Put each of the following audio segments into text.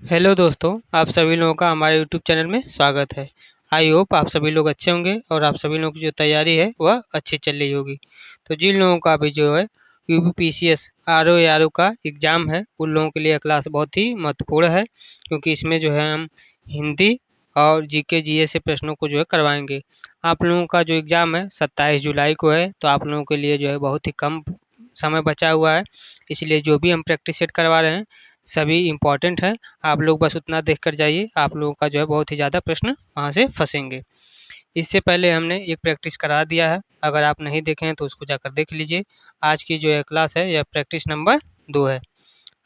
Hello दोस्तों, आप सभी लोगों का हमारे यूट्यूब चैनल में स्वागत है। आई होप आप सभी लोग अच्छे होंगे और आप सभी लोगों की जो तैयारी है वह अच्छी चल रही होगी। तो जिन लोगों का अभी जो है यूपीपीसीएस आरओ एआरओ का एग्ज़ाम है, उन लोगों के लिए यह क्लास बहुत ही महत्वपूर्ण है, क्योंकि इसमें जो है हम हिंदी और जीके जीएस से प्रश्नों को जो है करवाएंगे। आप लोगों का जो एग्ज़ाम है 27 जुलाई को है, तो आप लोगों के लिए जो है बहुत ही कम समय बचा हुआ है, इसलिए जो भी हम प्रैक्टिस सेट करवा रहे हैं सभी इम्पोर्टेंट हैं। आप लोग बस उतना देख कर जाइए, आप लोगों का जो है बहुत ही ज़्यादा प्रश्न वहाँ से फँसेंगे। इससे पहले हमने एक प्रैक्टिस करा दिया है, अगर आप नहीं देखे हैं तो उसको जाकर देख लीजिए। आज की जो है क्लास है यह प्रैक्टिस नंबर 2 है।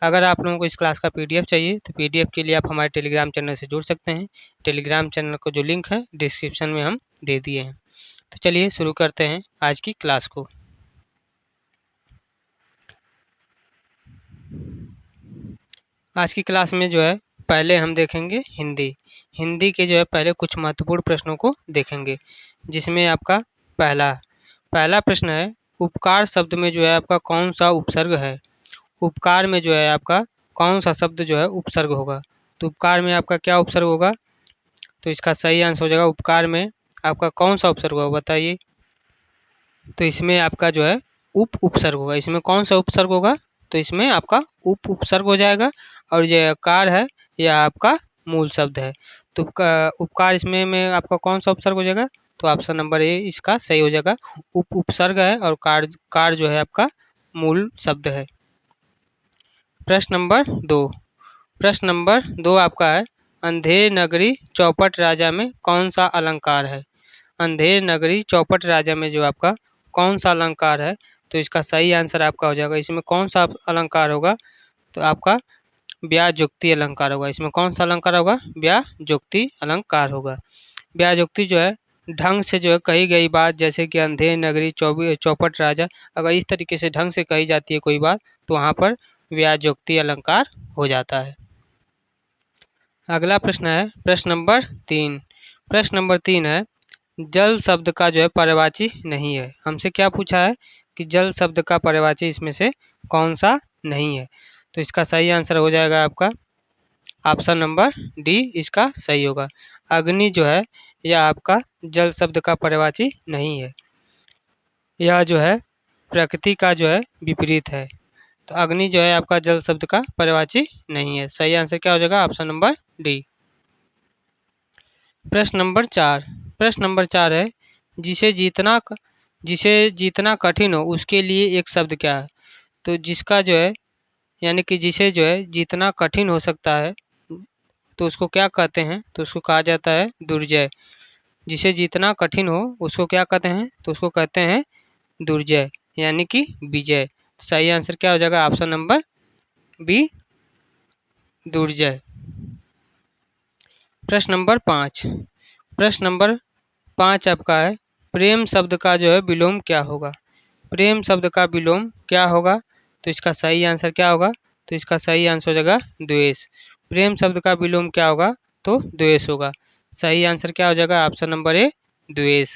अगर आप लोगों को इस क्लास का पीडीएफ चाहिए तो पीडीएफ के लिए आप हमारे टेलीग्राम चैनल से जुड़ सकते हैं। टेलीग्राम चैनल को जो लिंक है डिस्क्रिप्शन में हम दे दिए हैं। तो चलिए शुरू करते हैं आज की क्लास को। आज की क्लास में जो है पहले हम देखेंगे हिंदी। हिंदी के जो है पहले कुछ महत्वपूर्ण प्रश्नों को देखेंगे, जिसमें आपका पहला पहला प्रश्न है, उपकार शब्द में जो है आपका कौन सा उपसर्ग है। उपकार में जो है आपका कौन सा शब्द जो है उपसर्ग होगा। तो उपकार में आपका क्या उपसर्ग होगा, तो इसका सही आंसर हो जाएगा उपकार में आपका कौन सा उपसर्ग होगा बताइए। तो इसमें आपका जो है उपसर्ग होगा। इसमें कौन सा उपसर्ग होगा, तो इसमें आपका उपसर्ग हो जाएगा। और ये कार है यह आपका मूल शब्द है। तो उपकार इसमें में आपका कौन सा उपसर्ग हो जाएगा, तो ऑप्शन नंबर ए इसका सही हो जाएगा। उपसर्ग है और कार कार जो है आपका मूल शब्द है। प्रश्न नंबर 2। प्रश्न नंबर 2 आपका है, अंधेर नगरी चौपट राजा में कौन सा अलंकार है। अंधेर नगरी चौपट राजा में जो आपका कौन सा अलंकार है, तो इसका सही आंसर आपका हो जाएगा। इसमें कौन सा अलंकार होगा, तो आपका व्याजोक्ति अलंकार होगा। इसमें कौन सा अलंकार होगा, व्याजोक्ति अलंकार होगा। व्याजोक्ति जो है ढंग से जो है कही गई बात, जैसे कि अंधेर नगरी चौपट राजा, अगर इस तरीके से ढंग से कही जाती है कोई बात, तो वहाँ पर व्याजोक्ति अलंकार हो जाता है। अगला प्रश्न है प्रश्न नंबर 3। प्रश्न नंबर 3 है, जल शब्द का जो है पर्यायवाची नहीं है। हमसे क्या पूछा है कि जल शब्द का पर्यायवाची इसमें से कौन सा नहीं है। तो इसका सही आंसर हो जाएगा आपका ऑप्शन नंबर डी इसका सही होगा। अग्नि जो है यह आपका जल शब्द का पर्यायवाची नहीं है, यह जो है प्रकृति का जो है विपरीत है। तो अग्नि जो है आपका जल शब्द का पर्यायवाची नहीं है। सही आंसर क्या हो जाएगा, ऑप्शन नंबर डी। प्रश्न नंबर 4। प्रश्न नंबर 4 है, जिसे जीतना कठिन हो उसके लिए एक शब्द क्या है। तो जिसका जो है यानी कि जिसे जो है जीतना कठिन हो सकता है, तो उसको क्या कहते हैं, तो उसको कहा जाता है दुर्जय। जिसे जीतना कठिन हो उसको क्या कहते हैं, तो उसको कहते हैं दुर्जय यानी कि विजय। सही आंसर क्या हो जाएगा, ऑप्शन नंबर बी दुर्जय। प्रश्न नंबर 5। प्रश्न नंबर 5 आपका है, प्रेम शब्द का जो है विलोम क्या होगा। प्रेम शब्द का विलोम क्या होगा, तो इसका सही आंसर क्या होगा, तो इसका सही आंसर हो जाएगा द्वेष। प्रेम शब्द का विलोम क्या होगा, तो द्वेष होगा। सही आंसर क्या हो जाएगा, ऑप्शन नंबर ए द्वेष।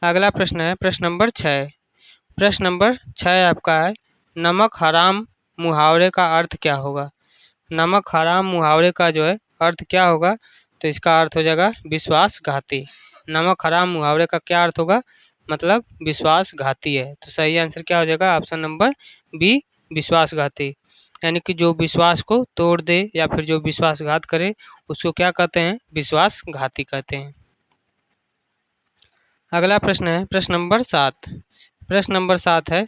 अगला प्रश्न है प्रश्न नंबर 6। प्रश्न नंबर 6 आपका है, नमक हराम मुहावरे का अर्थ क्या होगा। नमक हराम मुहावरे का जो है अर्थ क्या होगा, तो इसका अर्थ हो जाएगा विश्वासघाती। नमक हराम मुहावरे का क्या अर्थ होगा, मतलब विश्वासघाती है। तो सही आंसर क्या हो जाएगा, ऑप्शन नंबर बी विश्वासघाती। यानी कि जो विश्वास को तोड़ दे या फिर जो विश्वासघात करे उसको क्या कहते हैं, विश्वासघाती कहते हैं। अगला प्रश्न है प्रश्न नंबर 7। प्रश्न नंबर 7 है,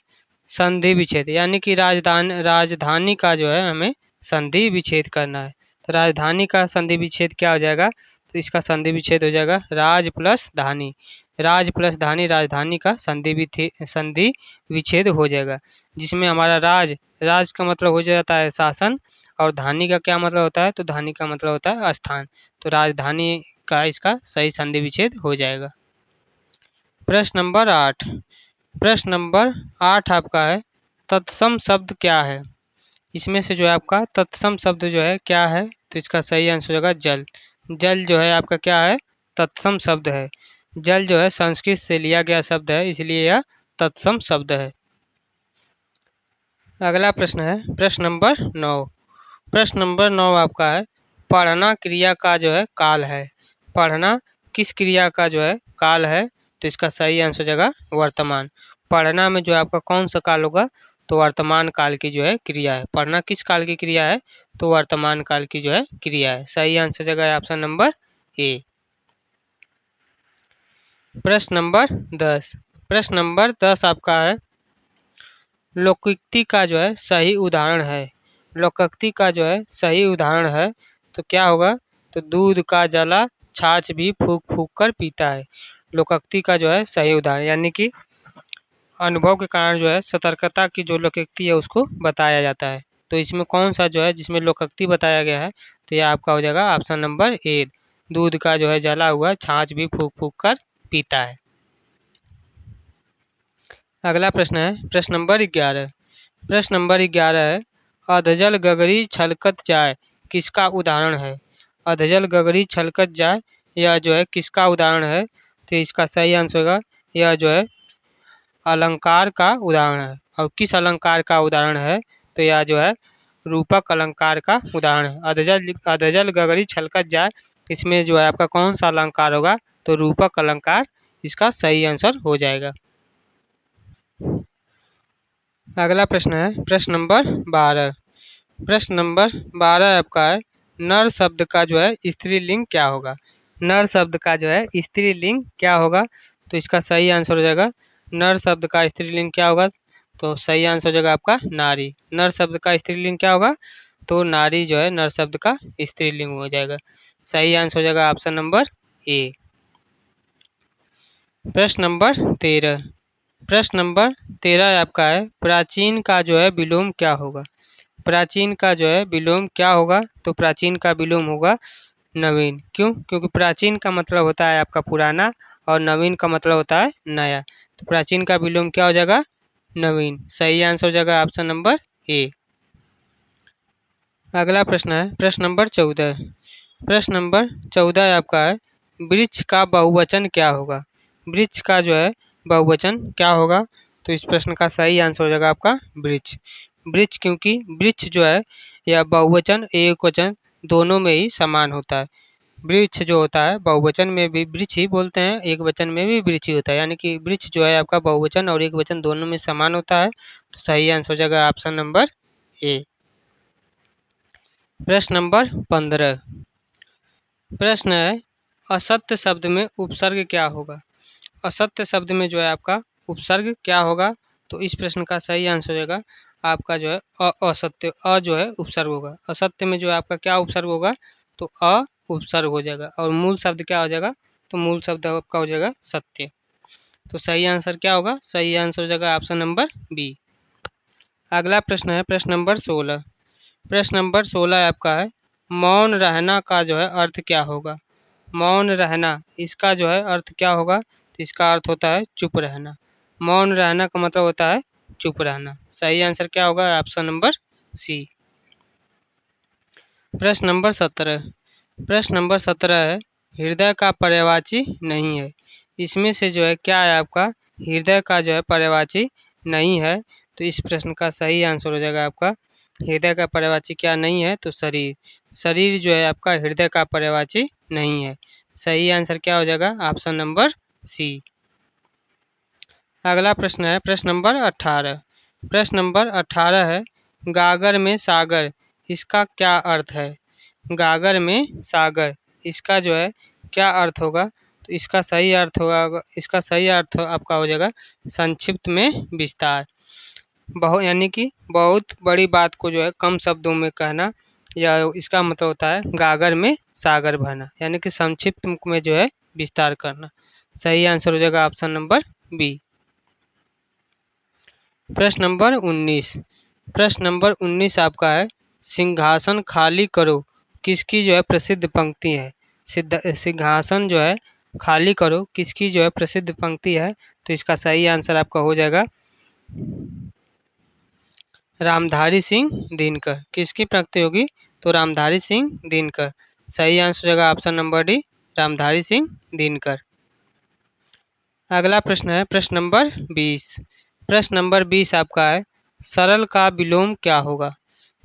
संधि विच्छेद यानी कि राजधानी का जो है हमें संधि विच्छेद करना है। तो राजधानी का संधि विच्छेद क्या हो जाएगा, तो इसका संधि विच्छेद हो जाएगा राज प्लस धानी। राज प्लस धानी राजधानी का संधि विच्छेद हो जाएगा, जिसमें हमारा राज का मतलब हो जाता है शासन, और धानी का क्या मतलब होता है, तो धानी का मतलब होता है स्थान। तो राजधानी का इसका सही संधि विच्छेद हो जाएगा। प्रश्न नंबर 8। प्रश्न नंबर 8 आपका है, तत्सम शब्द क्या है। इसमें से जो है आपका तत्सम शब्द जो है क्या है, तो इसका सही आंसर होगा जल। जल जो है आपका क्या है, तत्सम शब्द है। जल जो है संस्कृत से लिया गया शब्द है, इसलिए यह तत्सम शब्द है। अगला प्रश्न है प्रश्न नंबर 9। प्रश्न नंबर 9 आपका है, पढ़ना क्रिया का जो है काल है। पढ़ना किस क्रिया का जो है काल है? तो इसका सही आंसर हो जाएगा वर्तमान। पढ़ना में जो है आपका कौन सा काल होगा? तो वर्तमान काल की जो है क्रिया है। पढ़ना किस काल की क्रिया है? तो वर्तमान काल की जो है क्रिया है। सही आंसर हो जाएगा ऑप्शन नंबर ए। प्रश्न नंबर 10। प्रश्न नंबर 10 आपका है, लोकोक्ति का जो है सही उदाहरण है। लोकोक्ति का जो है सही उदाहरण है तो क्या होगा? तो दूध का जला छाछ भी फूक फूक कर पीता है। लोकोक्ति का जो है सही उदाहरण यानी कि अनुभव के कारण जो है सतर्कता की जो लोकोक्ति है उसको बताया जाता है। तो इसमें कौन सा जो है जिसमें लोकोक्ति बताया गया है? तो यह आपका हो जाएगा ऑप्शन नंबर ए। दूध का जो है जला हुआ छाछ भी फूक फूक कर पीता है। अगला प्रश्न है प्रश्न नंबर 11। प्रश्न नंबर 11 है, अधजल गगरी छलकत जाए किसका उदाहरण है? अधजल गगरी छलकत जाए यह जो है किसका उदाहरण है? तो इसका सही आंसर होगा यह जो है अलंकार का उदाहरण है। और किस अलंकार का उदाहरण है? तो यह जो है रूपक अलंकार का उदाहरण है। अधजल गगरी छलकत जाए इसमें जो है आपका कौन सा अलंकार होगा? तो रूपक अलंकार इसका सही आंसर हो जाएगा। अगला प्रश्न है प्रश्न नंबर 12। प्रश्न नंबर 12 आपका है, नर शब्द का जो है स्त्रीलिंग क्या होगा? नर शब्द का जो है स्त्रीलिंग क्या होगा? तो इसका सही आंसर हो जाएगा नर शब्द का स्त्रीलिंग क्या होगा? तो सही आंसर हो जाएगा आपका नारी। नर शब्द का स्त्रीलिंग क्या होगा? तो नारी जो है नर शब्द का स्त्रीलिंग हो जाएगा। सही आंसर हो जाएगा ऑप्शन नंबर ए। प्रश्न नंबर 13। प्रश्न नंबर 13 आपका है, प्राचीन का जो है विलोम क्या होगा? प्राचीन का जो है विलोम क्या होगा? तो प्राचीन का विलोम होगा नवीन। क्यों? क्योंकि प्राचीन का मतलब होता है आपका पुराना और नवीन का मतलब होता है नया। तो प्राचीन का विलोम क्या हो जाएगा? नवीन। सही आंसर हो जाएगा ऑप्शन नंबर ए। अगला प्रश्न है प्रश्न नंबर 14। प्रश्न नंबर 14 आपका है, वृक्ष का बहुवचन क्या होगा? वृक्ष का जो है बहुवचन क्या होगा? तो इस प्रश्न का सही आंसर हो जाएगा आपका वृक्ष। वृक्ष क्योंकि वृक्ष जो है यह बहुवचन एक वचन दोनों में ही समान होता है। वृक्ष जो होता है बहुवचन में भी वृक्ष ही बोलते हैं, एक वचन में भी वृक्ष ही होता है। यानी कि वृक्ष जो है आपका बहुवचन और एक वचन दोनों में समान होता है। तो सही आंसर हो जाएगा ऑप्शन नंबर ए। प्रश्न नंबर 15। प्रश्न है, असत्य शब्द में उपसर्ग क्या होगा? असत्य शब्द में जो है आपका उपसर्ग क्या होगा? तो इस प्रश्न का सही आंसर हो जाएगा आपका जो है असत्य। जो है उपसर्ग होगा। असत्य में जो है आपका क्या उपसर्ग होगा? तो उपसर्ग हो जाएगा। और मूल शब्द क्या हो जाएगा? तो मूल शब्द आपका हो जाएगा सत्य। तो सही आंसर क्या होगा? सही आंसर हो जाएगा ऑप्शन नंबर बी। अगला प्रश्न है प्रश्न नंबर 16। प्रश्न नंबर 16 आपका है, मौन रहना का जो है अर्थ क्या होगा? मौन रहना इसका जो है अर्थ क्या होगा? तो इसका अर्थ होता है चुप रहना। मौन रहना का मतलब होता है चुप रहना। सही आंसर क्या होगा? Option number C. प्रश्न नंबर 17। प्रश्न नंबर 17 है, हृदय का पर्यायवाची नहीं है। इसमें से जो है क्या है आपका? हृदय का जो है पर्यायवाची नहीं है। तो इस प्रश्न का सही आंसर हो जाएगा आपका हृदय का पर्यायवाची क्या नहीं है? तो शरीर। शरीर जो है आपका हृदय का पर्यायवाची नहीं है। सही आंसर क्या हो जाएगा? Option number C. अगला प्रश्न है प्रश्न नंबर 18। प्रश्न नंबर 18 है, गागर में सागर इसका क्या अर्थ है? गागर में सागर इसका जो है क्या अर्थ होगा? तो इसका सही अर्थ आपका हो जाएगा संक्षिप्त में विस्तार। बहुत यानी कि बहुत बड़ी बात को जो है कम शब्दों में कहना, या इसका मतलब होता है गागर में सागर बहना। यानी कि संक्षिप्त में जो है विस्तार करना। सही आंसर हो जाएगा ऑप्शन नंबर बी। प्रश्न नंबर 19। प्रश्न नंबर 19 आपका है, सिंहासन खाली करो किसकी जो है प्रसिद्ध पंक्ति है? सिंहासन जो है खाली करो किसकी जो है प्रसिद्ध पंक्ति है? तो इसका सही आंसर आपका हो जाएगा रामधारी सिंह दिनकर। किसकी पंक्ति होगी? तो रामधारी सिंह दिनकर। सही आंसर हो जाएगा option number D, Ramdhari Singh Dinkar. अगला प्रश्न है प्रश्न नंबर 20। प्रश्न नंबर 20 आपका है, सरल का विलोम क्या होगा?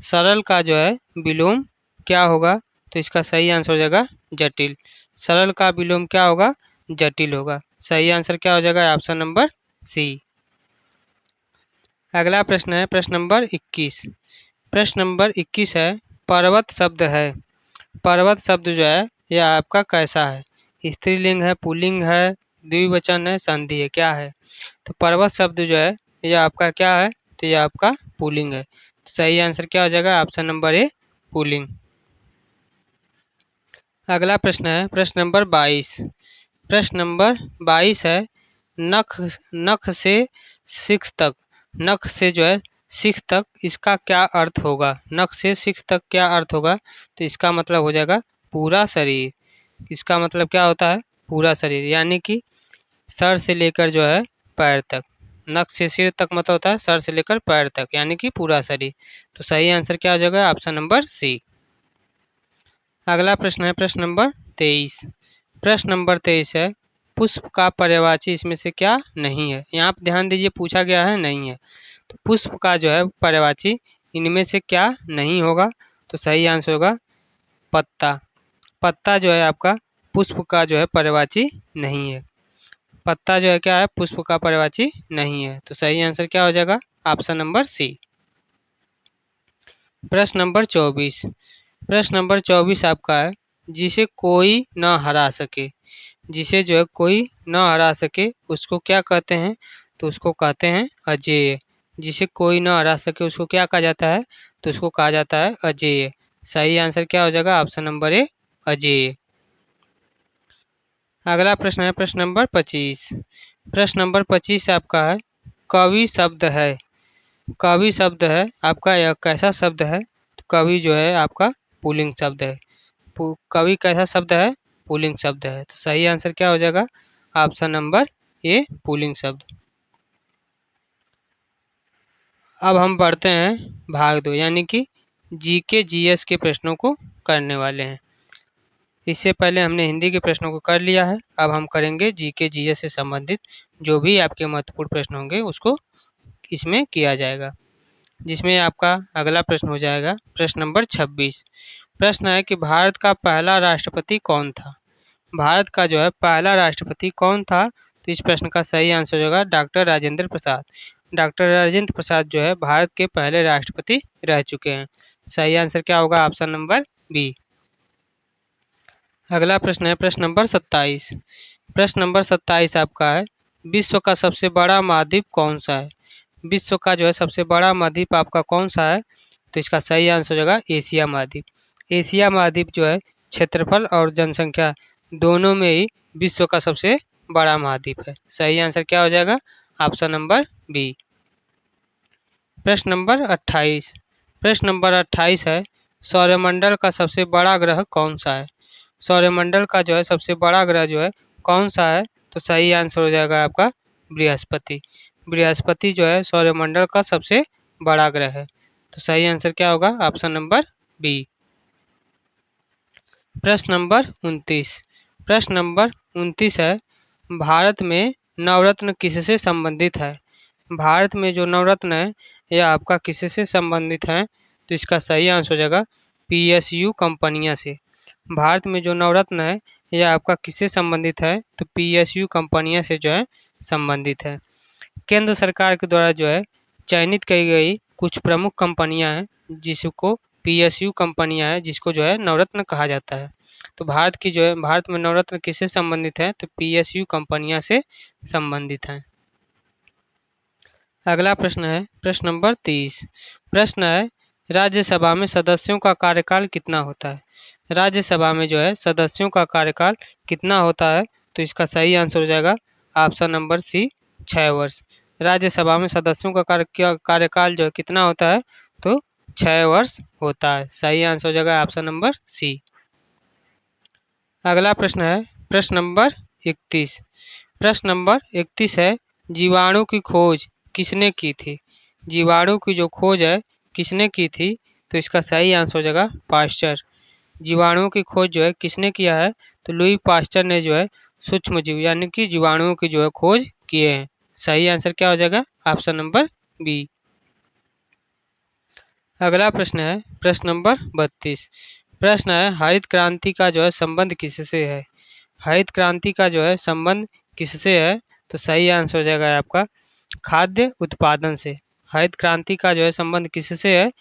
सरल का जो है विलोम क्या होगा? तो इसका सही आंसर हो जाएगा जटिल। सरल का विलोम क्या होगा? जटिल होगा। सही आंसर क्या हो जाएगा? Option number C. अगला प्रश्न है प्रश्न नंबर 21। प्रश्न नंबर 21 है, पर्वत शब्द है, पर्वत शब्द जो है यह आपका कैसा है? स्त्रीलिंग है, पुल्लिंग है, द्विवचन है, संधि है, क्या है? तो पर्वत शब्द जो है यह आपका क्या है? तो यह आपका पुल्लिंग है। सही आंसर क्या हो जाएगा? Option number A, pulling. अगला प्रश्न है प्रश्न नंबर 22। प्रश्न नंबर 22 है, नख नख से शिख तक, नख से जो है शिख तक, इसका क्या अर्थ होगा? नख से शिख तक क्या अर्थ होगा? तो इसका मतलब हो जाएगा पूरा शरीर। इसका मतलब क्या होता है? पूरा शरीर, यानी कि सर से लेकर जो है पैर तक। नख से सिर तक मतलब होता है सर से लेकर पैर तक, यानी कि पूरा शरीर। तो सही आंसर क्या हो जाएगा? Option number C. अगला प्रश्न है प्रश्न नंबर 23। प्रश्न नंबर 23 है, पुष्प का पर्यायवाची इसमें से क्या नहीं है? यहाँ पर ध्यान दीजिए, पूछा गया है नहीं है। तो पुष्प का जो है पर्यायवाची इनमें से क्या नहीं होगा? तो सही आंसर होगा पत्ता। पत्ता जो है आपका पुष्प का जो है पर्यायवाची नहीं है। पत्ता जो है क्या है? पुष्प का पर्यायवाची नहीं है। तो सही आंसर क्या हो जाएगा? Option number C. प्रश्न नंबर 24। प्रश्न नंबर 24 आपका है, जिसे कोई न हरा सके, जिसे जो है कोई न हरा सके उसको क्या कहते हैं? तो उसको कहते हैं अजेय। जिसे कोई न हरा सके उसको क्या कहा जाता है? तो उसको कहा जाता है अजेय। सही आंसर क्या हो जाएगा? ऑप्शन नंबर ए, अजेय। अगला प्रश्न है प्रश्न नंबर 25। प्रश्न नंबर 25 आपका है, कवि शब्द है, कवि शब्द है आपका, यह कैसा शब्द है? तो कवि जो है आपका पुल्लिंग शब्द है। कवि कैसा शब्द है? पुल्लिंग शब्द है। तो सही आंसर क्या हो जाएगा? ऑप्शन नंबर ए, पुल्लिंग शब्द। अब हम बढ़ते हैं भाग 2, यानी कि जीके जीएस के प्रश्नों को करने वाले हैं। इससे पहले हमने हिंदी के प्रश्नों को कर लिया है, अब हम करेंगे जीके जीएस से संबंधित जो भी आपके महत्वपूर्ण प्रश्न होंगे उसको इसमें किया जाएगा। जिसमें आपका अगला प्रश्न हो जाएगा प्रश्न नंबर 26। प्रश्न है कि भारत का पहला राष्ट्रपति कौन था? भारत का जो है पहला राष्ट्रपति कौन था? तो इस प्रश्न का सही आंसर हो जाएगा डॉक्टर राजेंद्र प्रसाद। डॉक्टर राजेंद्र प्रसाद जो है भारत के पहले राष्ट्रपति रह चुके हैं। सही आंसर क्या होगा? Option number B. अगला प्रश्न है प्रश्न नंबर 27। प्रश्न नंबर 27 आपका है, विश्व का सबसे बड़ा महाद्वीप कौन सा है? विश्व का जो है सबसे बड़ा महाद्वीप आपका कौन सा है? तो इसका सही आंसर हो जाएगा एशिया महाद्वीप। एशिया महाद्वीप जो है क्षेत्रफल और जनसंख्या दोनों में ही विश्व का सबसे बड़ा महाद्वीप है। सही आंसर क्या हो जाएगा? Option number B. प्रश्न नंबर 28। प्रश्न नंबर 28 है, सौरमंडल का सबसे बड़ा ग्रह कौन सा है? सौरमंडल का जो है सबसे बड़ा ग्रह जो है कौन सा है? तो सही आंसर हो जाएगा आपका बृहस्पति। बृहस्पति जो है सौरमंडल का सबसे बड़ा ग्रह है। तो सही आंसर क्या होगा? Option number B. प्रश्न नंबर 29। प्रश्न नंबर 29 है, भारत में नवरत्न किससे संबंधित है? भारत में जो नवरत्न है यह आपका किससे संबंधित है? तो इसका सही आंसर हो जाएगा पीएसयू कंपनियां से। भारत में जो नवरत्न है यह आपका किससे संबंधित है? तो पीएसयू कंपनियां से जो है संबंधित है। केंद्र सरकार के द्वारा जो है चयनित की गई कुछ प्रमुख कंपनियां हैं जिसको पीएसयू कंपनियां हैं, जिसको जो है नवरत्न कहा जाता है। तो भारत की जो है भारत में नवरत्न किससे संबंधित है? तो पीएसयू कंपनियां से संबंधित हैं। अगला प्रश्न है प्रश्न नंबर 30। प्रश्न है, राज्यसभा में सदस्यों का कार्यकाल कितना होता है? राज्यसभा में जो है सदस्यों का कार्यकाल कितना होता है? तो इसका सही आंसर हो जाएगा ऑप्शन नंबर सी, 6 वर्ष। राज्यसभा में सदस्यों का कार्यकाल जो है कितना होता है? तो 6 वर्ष होता है। सही आंसर हो जाएगा ऑप्शन नंबर सी। अगला प्रश्न है प्रश्न नंबर 31। प्रश्न नंबर 31 है, जीवाणु की खोज किसने की थी? जीवाणु की जो खोज है किसने की थी? तो इसका सही आंसर हो जाएगा पास्चर। जीवाणुओं की खोज जो है किसने किया है? तो लुई पास्चर ने जो है सूक्ष्मजीव यानी कि जीवाणुओं की जो है खोज किए हैं। सही आंसर क्या हो जाएगा? Option number B. अगला प्रश्न है प्रश्न नंबर 32। प्रश्न है हरित क्रांति का जो है संबंध किससे है। हरित क्रांति का जो है संबंध किससे है, तो सही आंसर हो जाएगा आपका खाद्य उत्पादन से। हरित क्रांति का जो है संबंध किससे है,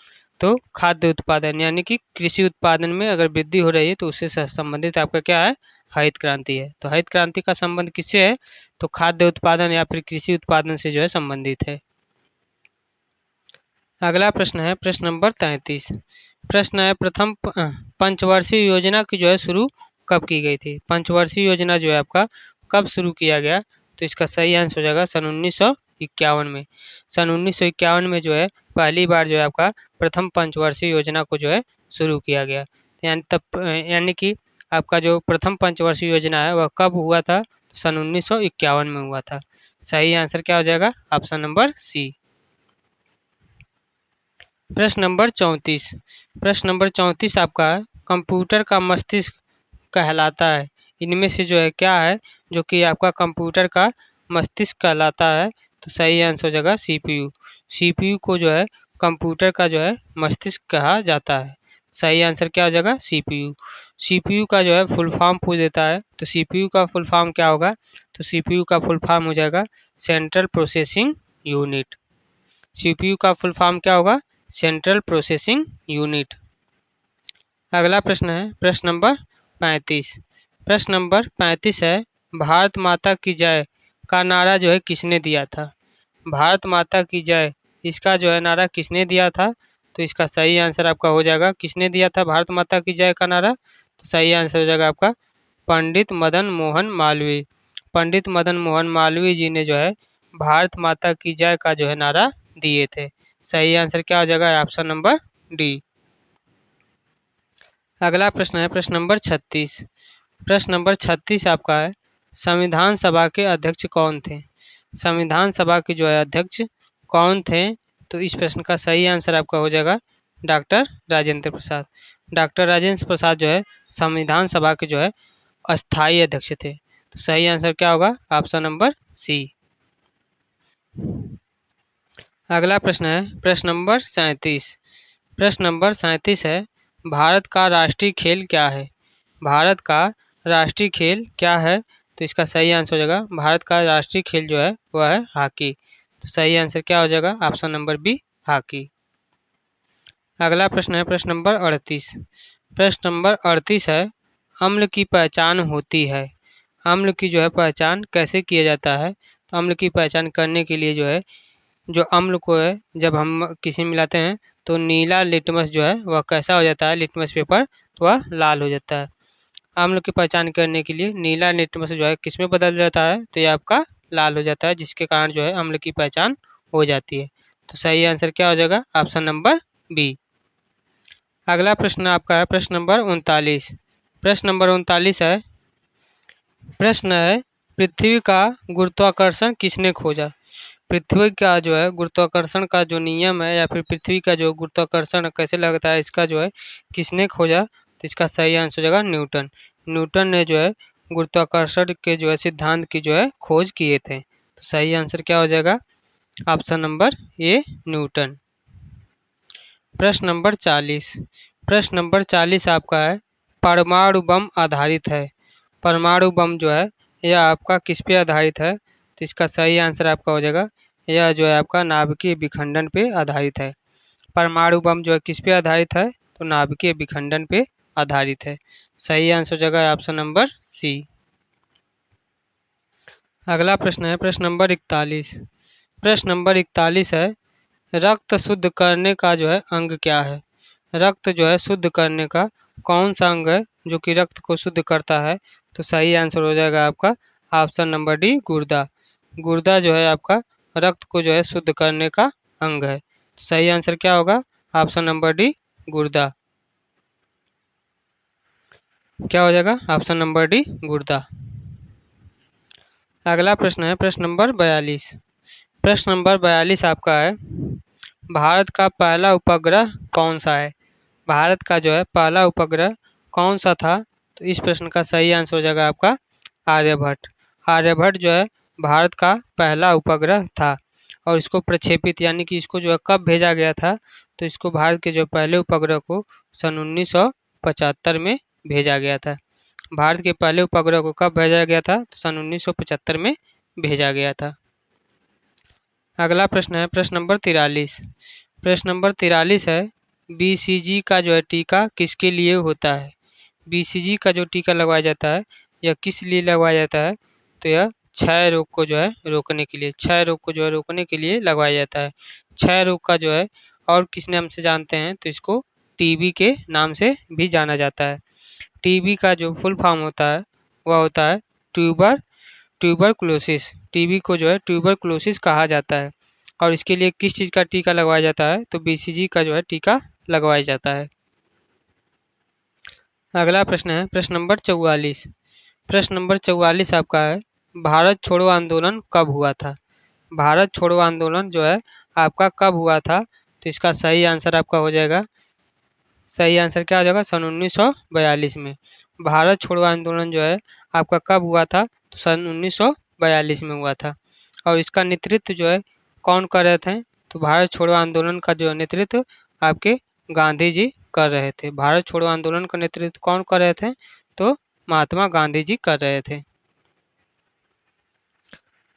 तो खाद्य उत्पादन यानी कि कृषि उत्पादन में अगर वृद्धि हो रही है तो उससे संबंधित आपका क्या है, हरित क्रांति है। तो हरित क्रांति का संबंध किससे है, तो खाद्य उत्पादन या फिर कृषि उत्पादन से जो है संबंधित है। अगला प्रश्न है प्रश्न नंबर 33। प्रश्न है प्रथम पंचवर्षीय योजना की जो है शुरू कब की गई थी। पंचवर्षीय योजना जो है आपका कब शुरू किया गया, तो इसका सही आंसर हो जाएगा सन 1951 में। सन 1951 में जो है पहली बार जो है आपका प्रथम पंचवर्षीय योजना को जो है शुरू किया गया। यानी कि आपका जो प्रथम पंचवर्षीय योजना है वह कब हुआ था, तो सन 1951 में हुआ था। सही आंसर क्या हो जाएगा, ऑप्शन नंबर सी। प्रश्न नंबर 34। प्रश्न नंबर 34 आपका है कंप्यूटर का मस्तिष्क कहलाता है। इनमें से जो है क्या है जो कि आपका कंप्यूटर का मस्तिष्क कहलाता है, तो सही आंसर हो जाएगा सीपीयू। सीपीयू को जो है कंप्यूटर का जो है मस्तिष्क कहा जाता है। सही आंसर क्या हो जाएगा, सीपीयू। सीपीयू का जो है फुल फॉर्म पूछ देता है, तो सीपीयू का फुल फॉर्म क्या होगा, तो सीपीयू का फुल फॉर्म हो जाएगा सेंट्रल प्रोसेसिंग यूनिट। सीपीयू का फुल फॉर्म क्या होगा, सेंट्रल प्रोसेसिंग यूनिट। अगला प्रश्न है प्रश्न नंबर 35। प्रश्न नंबर 35 है भारत माता की जय का नारा जो है किसने दिया था। भारत माता की जय इसका जो है नारा किसने दिया था, तो इसका सही आंसर आपका हो जाएगा किसने दिया था भारत माता की जय का नारा, तो सही आंसर हो जाएगा आपका पंडित मदन मोहन मालवीय। पंडित मदन मोहन मालवीय जी ने जो है भारत माता की जय का जो है नारा दिए थे। सही आंसर क्या हो जाएगा, ऑप्शन नंबर डी। अगला प्रश्न है प्रश्न नंबर 36। प्रश्न नंबर 36 आपका है संविधान सभा के अध्यक्ष कौन थे। संविधान सभा के जो है अध्यक्ष कौन थे, तो इस प्रश्न का सही आंसर आपका हो जाएगा डॉक्टर राजेंद्र प्रसाद। डॉक्टर राजेंद्र प्रसाद जो है संविधान सभा के जो है अस्थायी अध्यक्ष थे। तो सही आंसर क्या होगा, ऑप्शन नंबर सी। अगला प्रश्न है प्रश्न नंबर 37। प्रश्न नंबर 37 है भारत का राष्ट्रीय खेल क्या है। भारत का राष्ट्रीय खेल क्या है, तो इसका सही आंसर हो जाएगा भारत का राष्ट्रीय खेल जो है वह है हॉकी। तो सही आंसर क्या हो जाएगा, ऑप्शन नंबर बी हॉकी। अगला प्रश्न है प्रश्न नंबर 38। प्रश्न नंबर 38 है अम्ल की पहचान होती है। अम्ल की जो है पहचान कैसे किया जाता है, तो अम्ल की पहचान करने के लिए जो है जो अम्ल को है जब हम किसी में मिलाते हैं तो नीला लिटमस जो है वह कैसा हो जाता है, लिटमस पेपर तो वह लाल हो जाता है। अम्ल की पहचान करने के लिए नीला लिटमस जो है किस में बदल जाता है, तो ये आपका लाल हो जाता है, जिसके कारण जो है अम्ल की पहचान हो जाती है। तो सही आंसर क्या हो जाएगा, ऑप्शन नंबर बी। अगला प्रश्न आपका है प्रश्न नंबर 39। प्रश्न नंबर 39 है प्रश्न है पृथ्वी का गुरुत्वाकर्षण किसने खोजा। पृथ्वी का जो है गुरुत्वाकर्षण का जो नियम है या फिर पृथ्वी का जो गुरुत्वाकर्षण कैसे लगता है इसका जो है किसने खोजा, तो इसका सही आंसर हो जाएगा न्यूटन। न्यूटन ने जो है गुरुत्वाकर्षण के जो है सिद्धांत की जो है खोज किए थे। तो सही आंसर क्या हो जाएगा, ऑप्शन नंबर ए न्यूटन। प्रश्न नंबर 40। प्रश्न नंबर 40 आपका है परमाणु बम आधारित है। परमाणु बम जो है यह आपका किस पे आधारित है, तो इसका सही आंसर आपका हो जाएगा यह जो है आपका नाभिकीय विखंडन पे आधारित है। परमाणु बम जो है किस पे आधारित है, तो नाभिकीय विखंडन पे आधारित है। सही आंसर हो जाएगा ऑप्शन नंबर सी। अगला प्रश्न है प्रश्न नंबर 41। प्रश्न नंबर 41 है रक्त शुद्ध करने का जो है अंग क्या है। रक्त जो है शुद्ध करने का कौन सा अंग है जो कि रक्त को शुद्ध करता है, तो सही आंसर हो जाएगा आपका ऑप्शन नंबर डी गुर्दा। गुर्दा जो है आपका रक्त को जो है शुद्ध करने का अंग है। तो सही आंसर क्या होगा, ऑप्शन नंबर डी गुर्दा। क्या हो जाएगा, ऑप्शन नंबर डी गुर्दा। अगला प्रश्न है प्रश्न नंबर 42। प्रश्न नंबर 42 आपका है भारत का पहला उपग्रह कौन सा है। भारत का जो है पहला उपग्रह कौन सा था, तो इस प्रश्न का सही आंसर हो जाएगा आपका आर्यभट्ट। आर्यभट्ट जो है भारत का पहला उपग्रह था। और इसको प्रक्षेपित यानी कि इसको जो है कब भेजा गया था, तो इसको भारत के जो पहले उपग्रह को सन 1975 में भेजा गया था। भारत के पहले उपग्रह को कब भेजा गया था, तो सन 1975 में भेजा गया था। अगला प्रश्न है प्रश्न नंबर 43। प्रश्न नंबर 43 है BCG का जो है टीका किसके लिए होता है। BCG का जो टीका लगवाया जाता है यह किस लिए लगवाया जाता है, तो यह क्षय रोग को जो है रोकने के लिए, क्षय रोग को जो है रोकने के लिए लगवाया जाता है। क्षय रोग का जो है और किस नाम से जानते हैं, तो इसको टीबी के नाम से भी जाना जाता है। टीबी का जो फुल फॉर्म होता है वह होता है ट्यूबरकुलोसिस। टीबी को जो है ट्यूबरकुलोसिस कहा जाता है। और इसके लिए किस चीज़ का टीका लगवाया जाता है, तो BCG का जो है टीका लगवाया जाता है। अगला प्रश्न है प्रश्न नंबर 44। प्रश्न नंबर 44 आपका है भारत छोड़ो आंदोलन कब हुआ था। भारत छोड़ो आंदोलन जो है आपका कब हुआ था, तो इसका सही आंसर आपका हो जाएगा, सही आंसर क्या हो जाएगा, सन 1942 में। भारत छोड़ो आंदोलन जो है आपका कब हुआ था, तो सन 1942 में हुआ था। और इसका नेतृत्व जो है कौन कर रहे थे, तो भारत छोड़ो आंदोलन का जो नेतृत्व आपके गांधी जी कर रहे थे। भारत छोड़ो आंदोलन का नेतृत्व कौन कर रहे थे, तो महात्मा गांधी जी कर रहे थे।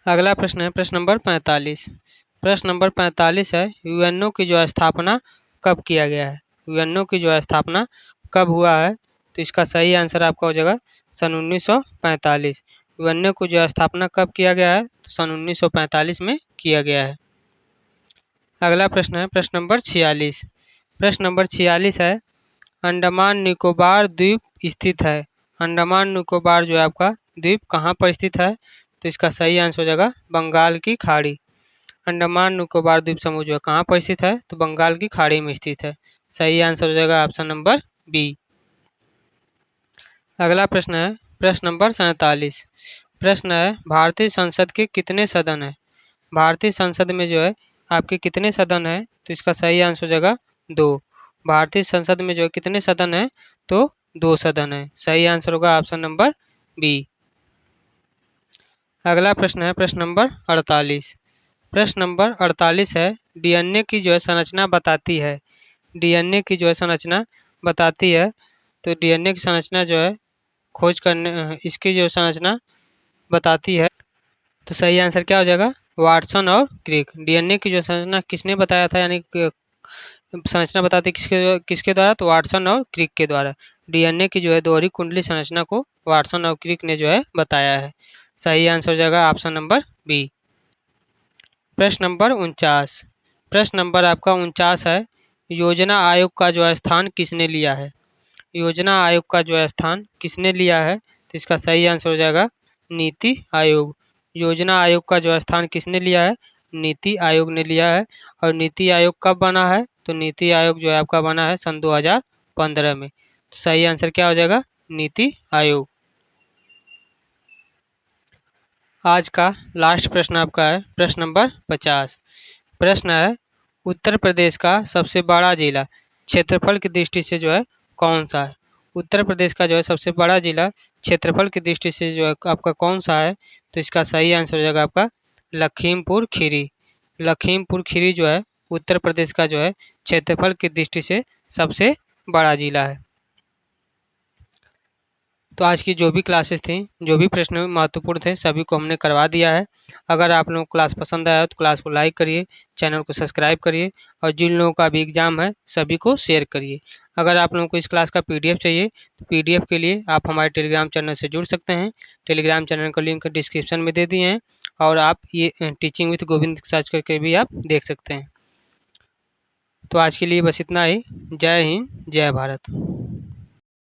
अगला प्रश्न है प्रश्न नंबर 45। प्रश्न नंबर 45 है यूएनओ की जो स्थापना कब किया गया है। यूएनओ की जो स्थापना कब हुआ है, तो इसका सही आंसर आपका हो जाएगा सन 1945। यूएनओ की जो स्थापना कब किया गया है, तो सन 1945 में किया गया है। अगला प्रश्न है प्रश्न नंबर 46। प्रश्न नंबर 46 है अंडमान निकोबार द्वीप स्थित है। अंडमान निकोबार जो है आपका द्वीप कहाँ पर स्थित है, तो इसका सही आंसर हो जाएगा बंगाल की खाड़ी। अंडमान निकोबार द्वीप समूह जो है कहाँ पर स्थित है, तो बंगाल की खाड़ी में स्थित है। सही आंसर हो जाएगा ऑप्शन नंबर बी। अगला प्रश्न है प्रश्न नंबर 47। प्रश्न है भारतीय संसद के कितने सदन है। भारतीय संसद में जो है आपके कितने सदन है, तो इसका सही आंसर हो जाएगा 2। भारतीय संसद में जो है कितने सदन है, तो 2 सदन है। सही आंसर होगा ऑप्शन नंबर बी। अगला प्रश्न है प्रश्न नंबर 48। प्रश्न नंबर 48 है डीएनए की जो है संरचना बताती है। डीएनए की जो है संरचना बताती है, तो डीएनए की संरचना जो है खोज करने इसकी जो संरचना बताती है, तो सही आंसर क्या हो जाएगा वाटसन और क्रिक। डीएनए की जो संरचना किसने बताया था, यानी संरचना बताती किसके किसके द्वारा, तो वाटसन और क्रिक के द्वारा। डीएनए की जो है दोहरी कुंडली संरचना को वाटसन और क्रिक ने जो है बताया है। सही आंसर हो जाएगा ऑप्शन नंबर बी। प्रश्न नंबर 49। प्रश्न नंबर आपका 49 है योजना आयोग का जो है स्थान किसने लिया है। योजना आयोग का जो है स्थान किसने लिया है, तो इसका सही आंसर हो जाएगा नीति आयोग। योजना आयोग का जो स्थान किसने लिया है, नीति आयोग ने लिया है। और नीति आयोग कब बना है, तो नीति आयोग जो है आपका बना है सन 2015 में। तो सही आंसर क्या हो जाएगा नीति आयोग। आज का लास्ट प्रश्न आपका है प्रश्न नंबर 50। प्रश्न है उत्तर प्रदेश का सबसे बड़ा जिला क्षेत्रफल की दृष्टि से जो है कौन सा है। उत्तर प्रदेश का जो है सबसे बड़ा जिला क्षेत्रफल की दृष्टि से जो है आपका कौन सा है, तो इसका सही आंसर हो जाएगा आपका लखीमपुर खीरी। लखीमपुर खीरी जो है उत्तर प्रदेश का जो है क्षेत्रफल की दृष्टि से सबसे बड़ा जिला है। तो आज की जो भी क्लासेस थी, जो भी प्रश्न महत्वपूर्ण थे, सभी को हमने करवा दिया है। अगर आप लोगों को क्लास पसंद आया तो क्लास को लाइक करिए, चैनल को सब्सक्राइब करिए और जिन लोगों का भी एग्ज़ाम है सभी को शेयर करिए। अगर आप लोगों को इस क्लास का PDF चाहिए तो PDF के लिए आप हमारे टेलीग्राम चैनल से जुड़ सकते हैं। टेलीग्राम चैनल का लिंक डिस्क्रिप्शन में दे दिए हैं और आप ये टीचिंग विद गोविंद सर्च करके भी आप देख सकते हैं। तो आज के लिए बस इतना ही। जय हिंद, जय भारत।